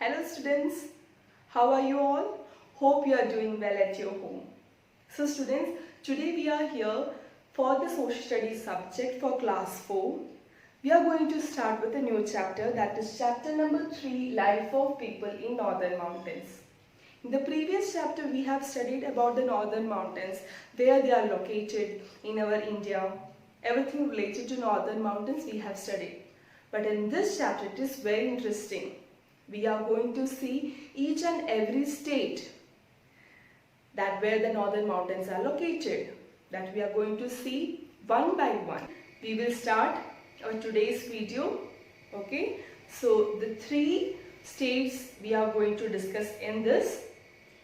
Hello students, how are you all? Hope you are doing well at your home. So students, today we are here for the social studies subject for class 4. We are going to start with a new chapter, that is chapter number 3, Life of People in Northern Mountains. In the previous chapter we have studied about the northern mountains, where they are located in our India. Everything related to northern mountains we have studied. But in this chapter it is very interesting. We are going to see each and every state that where the northern mountains are located, that we are going to see one by one. We will start our today's video. Okay, so the 3 states we are going to discuss in this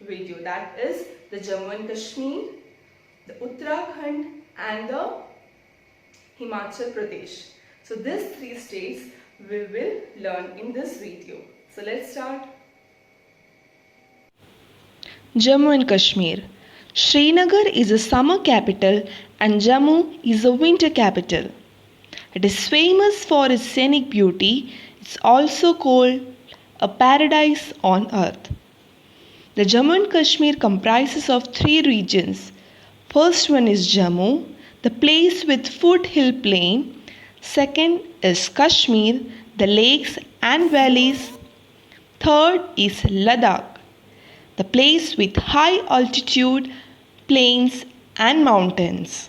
video, that is the Jammu and Kashmir, the Uttarakhand and the Himachal Pradesh. So these 3 states we will learn in this video. So let's start. Jammu and Kashmir. Srinagar is a summer capital and Jammu is a winter capital. It is famous for its scenic beauty. It's also called a paradise on earth. The Jammu and Kashmir comprises of 3 regions. First one is Jammu, the place with foothill plain. Second is Kashmir, the lakes and valleys. Third is Ladakh, the place with high altitude plains and mountains.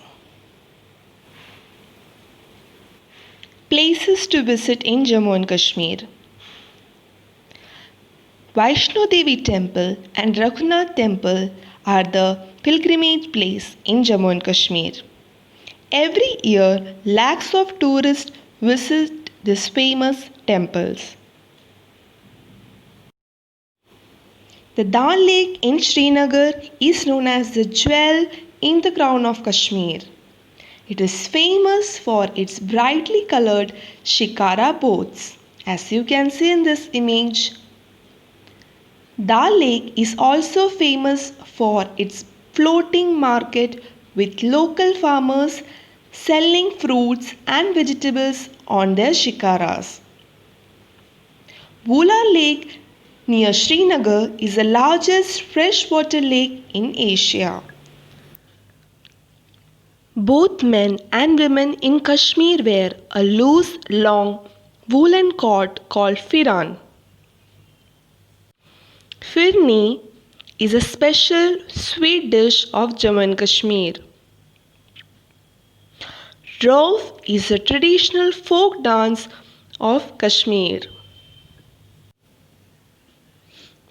Places to visit in Jammu and Kashmir. Vaishno Devi Temple and Raghunath Temple are the pilgrimage place in Jammu and Kashmir. Every year, lakhs of tourists visit these famous temples. The Dal Lake in Srinagar is known as the jewel in the crown of Kashmir. It is famous for its brightly colored shikara boats, as you can see in this image. Dal Lake is also famous for its floating market with local farmers selling fruits and vegetables on their shikaras. Vular Lake near Srinagar is the largest freshwater lake in Asia. Both men and women in Kashmir wear a loose, long woolen coat called firan. Firni is a special sweet dish of Jammu and Kashmir. Rauf is a traditional folk dance of Kashmir.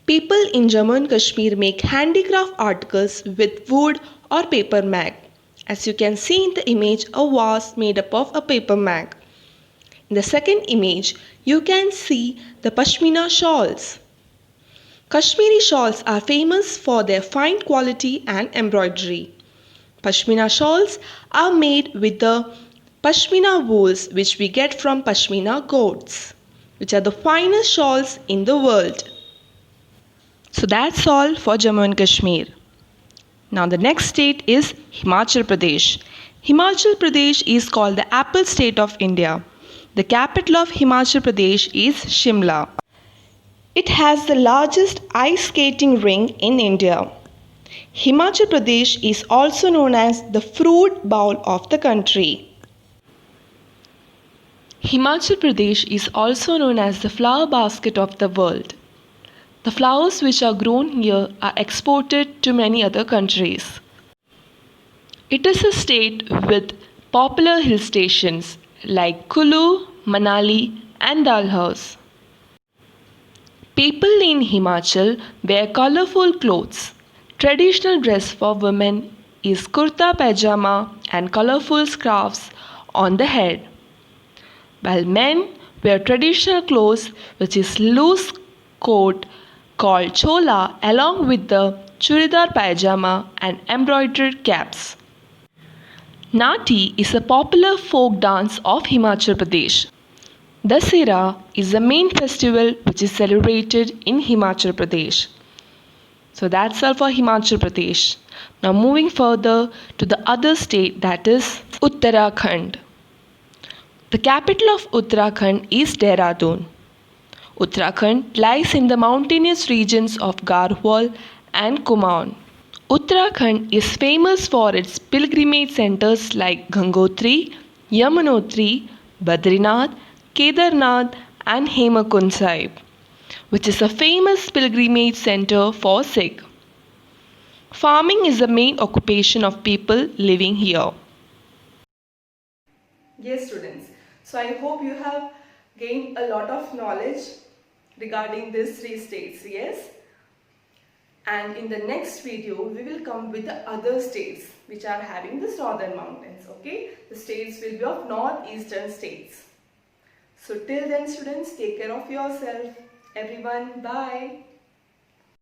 People in Jammu and Kashmir make handicraft articles with wood or paper mag. As you can see in the image, a vase made up of a paper mag. In the second image, you can see the Pashmina shawls. Kashmiri shawls are famous for their fine quality and embroidery. Pashmina shawls are made with the Pashmina wools which we get from Pashmina goats, which are the finest shawls in the world. So that's all for Jammu and Kashmir. Now the next state is Himachal Pradesh. Himachal Pradesh is called the Apple State of India. The capital of Himachal Pradesh is Shimla. It has the largest ice skating rink in India. Himachal Pradesh is also known as the fruit bowl of the country. Himachal Pradesh is also known as the flower basket of the world. The flowers which are grown here are exported to many other countries. It is a state with popular hill stations like Kulu, Manali and Dalhousie. People in Himachal wear colorful clothes. Traditional dress for women is kurta pajama and colorful scarves on the head, while men wear traditional clothes which is loose coat called chola along with the churidar pajama and embroidered caps. Nati is a popular folk dance of Himachal Pradesh. Dasera is the main festival which is celebrated in Himachal Pradesh. So that's all for Himachal Pradesh. Now moving further to the other state, that is Uttarakhand. The capital of Uttarakhand is Dehradun. Uttarakhand lies in the mountainous regions of Garhwal and Kumaon. Uttarakhand is famous for its pilgrimage centers like Gangotri, Yamunotri, Badrinath, Kedarnath, and Hemakund Sahib, which is a famous pilgrimage center for Sikh. Farming is the main occupation of people living here. Yes, students. So I hope you have gained a lot of knowledge regarding these three states. Yes. And in the next video, we will come with the other states which are having the northern mountains. Okay. The states will be of northeastern states. So till then, students, take care of yourself. Everyone, bye.